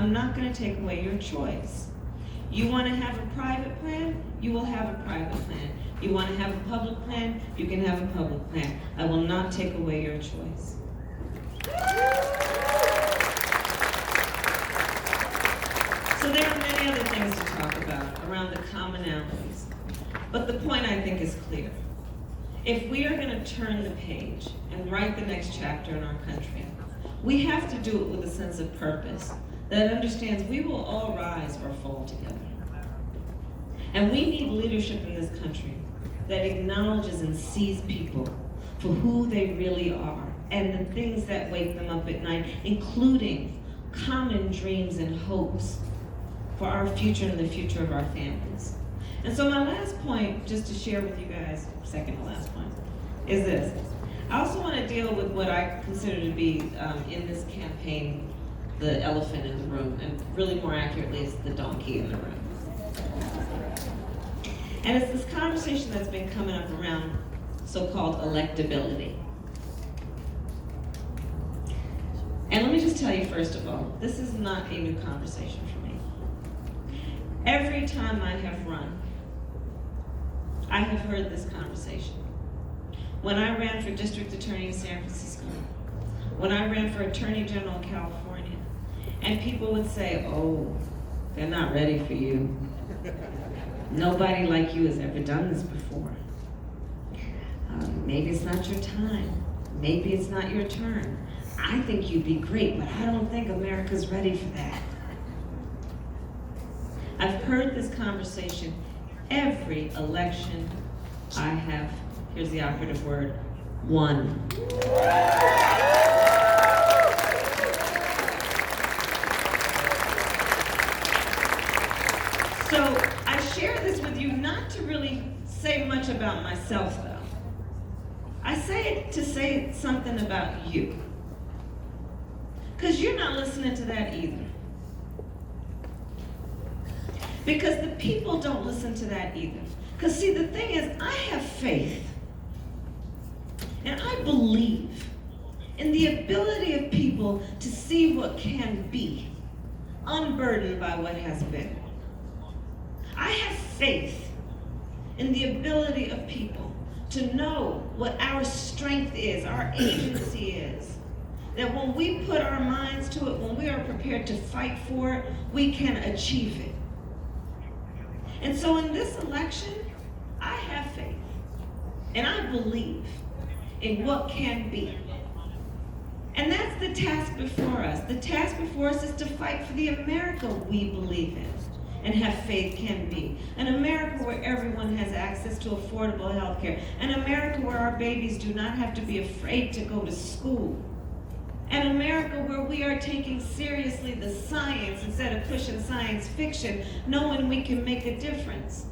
I'm not going to take away your choice. You want to have a private plan? You will have a private plan. You want to have a public plan? You can have a public plan. I will not take away your choice. So there are many other things to talk about around the commonalities. But the point, I think, is clear. If we are going to turn the page and write the next chapter in our country, we have to do it with a sense of purpose that understands we will all rise or fall together. And we need leadership in this country that acknowledges and sees people for who they really are and the things that wake them up at night, including common dreams and hopes for our future and the future of our families. And so my last point, just to share with you guys, second to last point, is this. I also want to deal with what I consider to be, in this campaign, the elephant in the room, and really more accurately, it's the donkey in the room. And it's this conversation that's been coming up around so-called electability. And let me just tell you, first of all, this is not a new conversation for me. Every time I have run, I have heard this conversation. When I ran for district attorney in San Francisco, when I ran for attorney general in California, and people would say, oh, they're not ready for you. Nobody like you has ever done this before. Maybe it's not your time. Maybe it's not your turn. I think you'd be great, but I don't think America's ready for that. I've heard this conversation every election I have, here's the operative word, won. So I share this with you not to really say much about myself, though. I say it to say something about you. Because you're not listening to that either. Because the people don't listen to that either. Because see, the thing is, I have faith. And I believe in the ability of people to see what can be, unburdened by what has been. I have faith in the ability of people to know what our strength is, our agency is. That when we put our minds to it, when we are prepared to fight for it, we can achieve it. And so in this election, I have faith. And I believe in what can be. And that's the task before us. The task before us is to fight for the America we believe in and have faith can be. An America where everyone has access to affordable health care. An America where our babies do not have to be afraid to go to school. An America where we are taking seriously the science instead of pushing science fiction, knowing we can make a difference.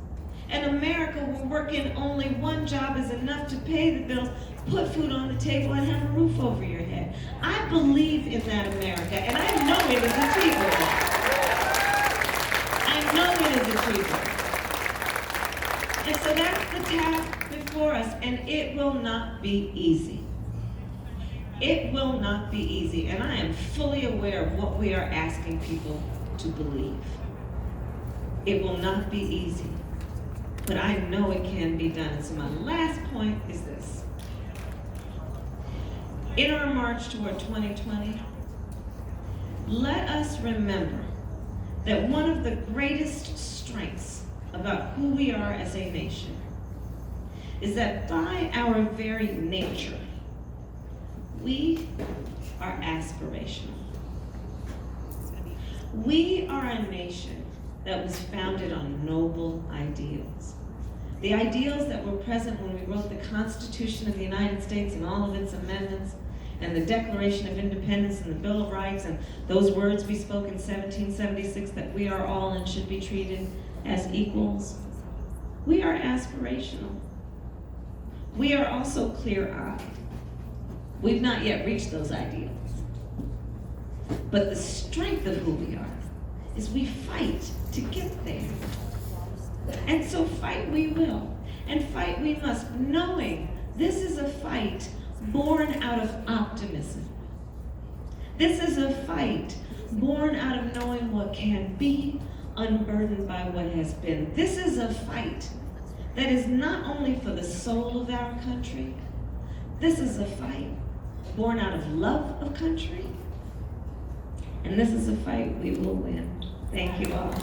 An America where working only one job is enough to pay the bills, put food on the table, and have a roof over your head. I believe in that America, and I know it is achievable. I know it is achievable. And so that's the task before us, and it will not be easy. It will not be easy, and I am fully aware of what we are asking people to believe. It will not be easy, but I know it can be done. So my last point is this. In our march toward 2020, let us remember that one of the greatest strengths about who we are as a nation is that by our very nature, we are aspirational. We are a nation that was founded on noble ideals. The ideals that were present when we wrote the Constitution of the United States and all of its amendments, and the Declaration of Independence and the Bill of Rights, and those words we spoke in 1776 that we are all and should be treated as equals. We are aspirational. We are also clear-eyed. We've not yet reached those ideals. But the strength of who we are is we fight to get there. And so fight we will, and fight we must, knowing this is a fight born out of optimism. This is a fight born out of knowing what can be, unburdened by what has been. This is a fight that is not only for the soul of our country. This is a fight born out of love of country. And this is a fight we will win. Thank you all.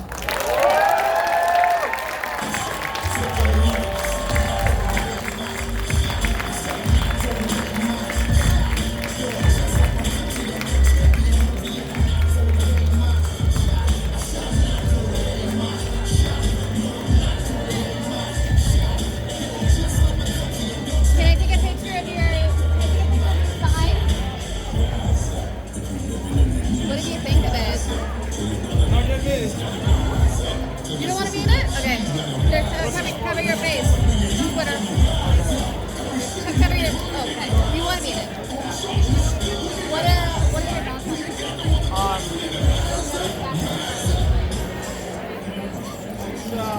You don't want to be in it? Okay. Here, cover your face. Twitter. Cover your. Oh, okay. You want to be in it. What are your thoughts on it?